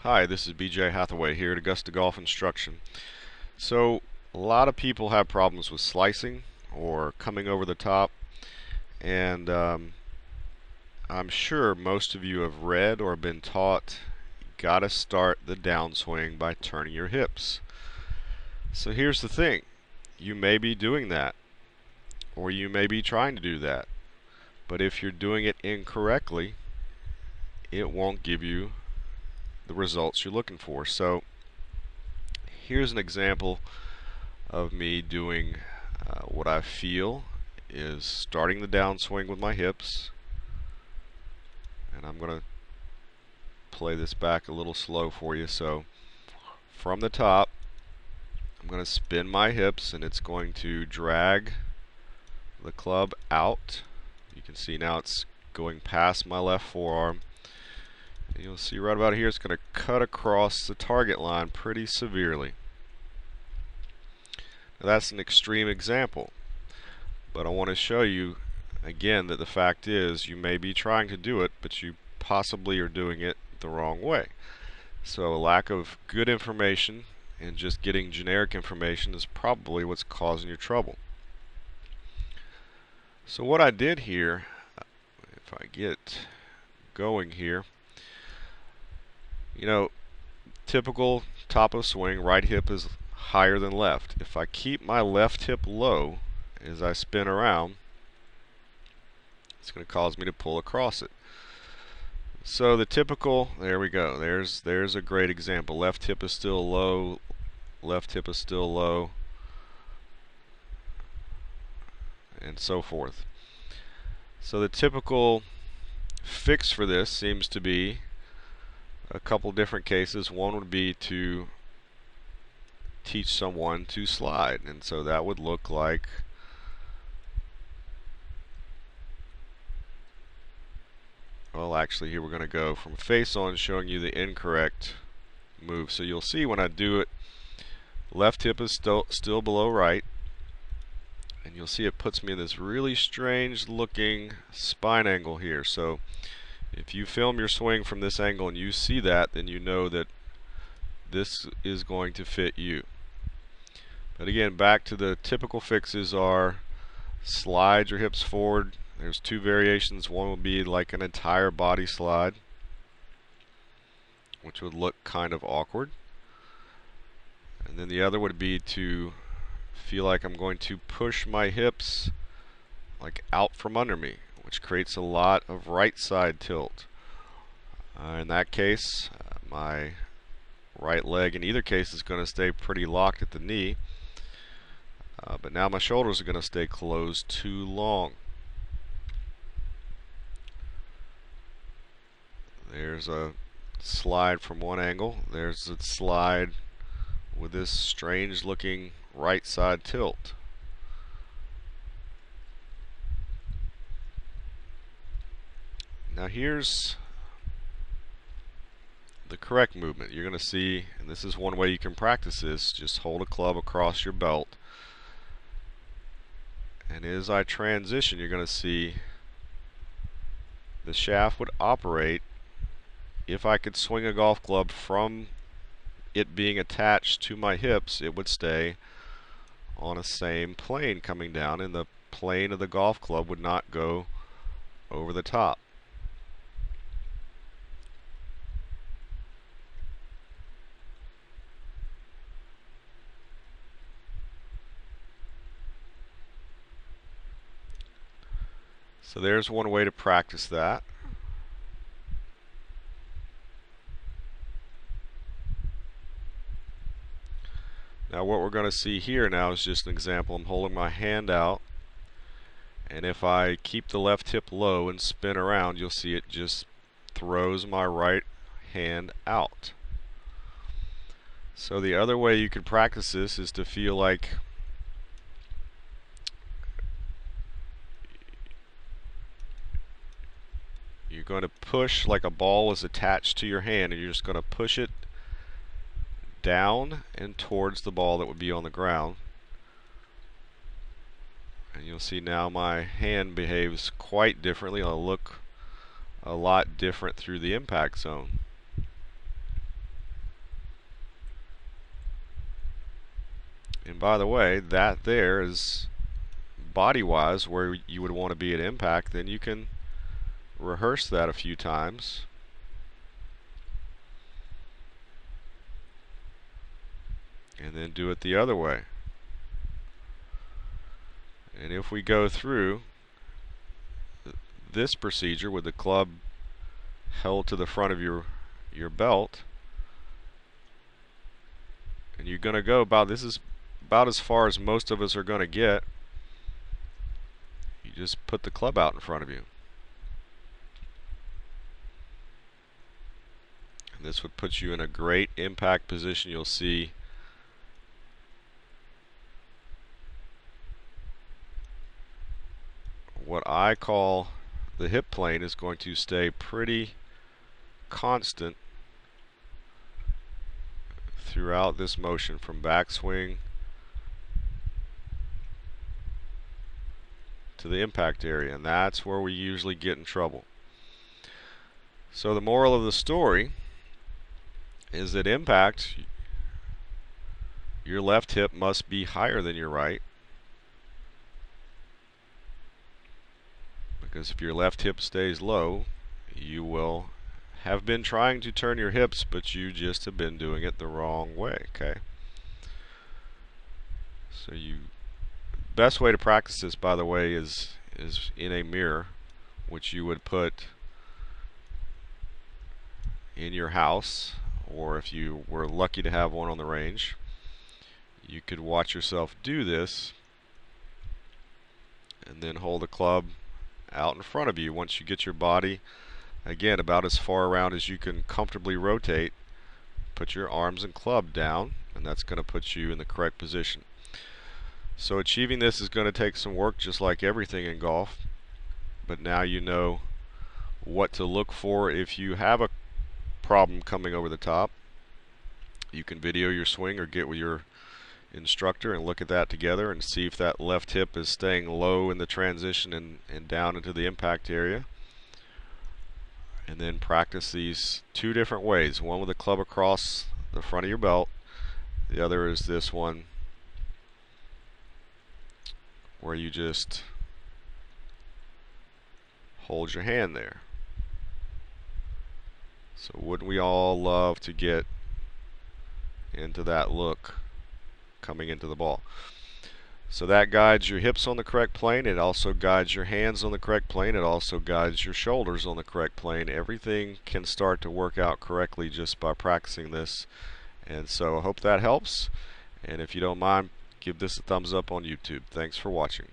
Hi, this is BJ Hathaway here at Augusta Golf Instruction. So, a lot of people have problems with slicing or coming over the top, and I'm sure most of you have read or been taught you gotta start the downswing by turning your hips. So here's the thing, you may be doing that, or you may be trying to do that, but if you're doing it incorrectly, it won't give you the results you're looking for. So here's an example of me doing what I feel is starting the downswing with my hips, and I'm going to play this back a little slow for you. So from the top, I'm going to spin my hips, and it's going to drag the club out. You can see now it's going past my left forearm. And you'll see right about here it's going to cut across the target line pretty severely. Now that's an extreme example, but I want to show you again that the fact is you may be trying to do it, but you possibly are doing it the wrong way. So a lack of good information and just getting generic information is probably what's causing your trouble. So what I did here, if I get going here, you know, typical top of swing, right hip is higher than left. If I keep my left hip low as I spin around, it's going to cause me to pull across it. So the typical, there we go, there's a great example. Left hip is still low, left hip is still low, and so forth. So the typical fix for this seems to be a couple different cases. One would be to teach someone to slide, and so that would look like well, actually here we're going to go from face on, showing you the incorrect move. So you'll see when I do it, left hip is still below right, and you'll see it puts me in this really strange looking spine angle here. So if you film your swing from this angle and you see that, then you know that this is going to fit you. But again, back to the typical fixes are slide your hips forward. There's two variations. One would be like an entire body slide, which would look kind of awkward. And then the other would be to feel like I'm going to push my hips like out from under me, which creates a lot of right side tilt. In that case, my right leg in either case is going to stay pretty locked at the knee, but now my shoulders are going to stay closed too long. There's a slide from one angle. There's a slide with this strange looking right side tilt. Now here's the correct movement. You're going to see, and this is one way you can practice this, just hold a club across your belt, and as I transition you're going to see the shaft would operate. If I could swing a golf club from it being attached to my hips, it would stay on a same plane coming down, and the plane of the golf club would not go over the top. So there's one way to practice that. Now what we're going to see here now is just an example. I'm holding my hand out, and if I keep the left hip low and spin around, you'll see it just throws my right hand out. So the other way you could practice this is to feel like you're going to push like a ball is attached to your hand, and you're just going to push it down and towards the ball that would be on the ground. And you'll see now my hand behaves quite differently. I'll look a lot different through the impact zone. And by the way, that there is body-wise where you would want to be at impact. Then you can rehearse that a few times. And then do it the other way. And if we go through this procedure with the club held to the front of your belt, and you're going to go about, this is about as far as most of us are going to get. You just put the club out in front of you. And this would put you in a great impact position. You'll see what I call the hip plane is going to stay pretty constant throughout this motion from backswing to the impact area, and that's where we usually get in trouble. So the moral of the story is that impact, your left hip must be higher than your right, because if your left hip stays low, you will have been trying to turn your hips, but you just have been doing it the wrong way. Okay. So best way to practice this, by the way, is in a mirror, which you would put in your house, or if you were lucky to have one on the range, you could watch yourself do this and then hold the club out in front of you. Once you get your body, again, about as far around as you can comfortably rotate, put your arms and club down, and that's going to put you in the correct position. So achieving this is going to take some work, just like everything in golf, but now you know what to look for if you have a problem coming over the top. You can video your swing or get with your instructor and look at that together and see if that left hip is staying low in the transition and down into the impact area. And then practice these two different ways. One with the club across the front of your belt. The other is this one where you just hold your hand there. So wouldn't we all love to get into that look coming into the ball? So that guides your hips on the correct plane. It also guides your hands on the correct plane. It also guides your shoulders on the correct plane. Everything can start to work out correctly just by practicing this. And so I hope that helps. And if you don't mind, give this a thumbs up on YouTube. Thanks for watching.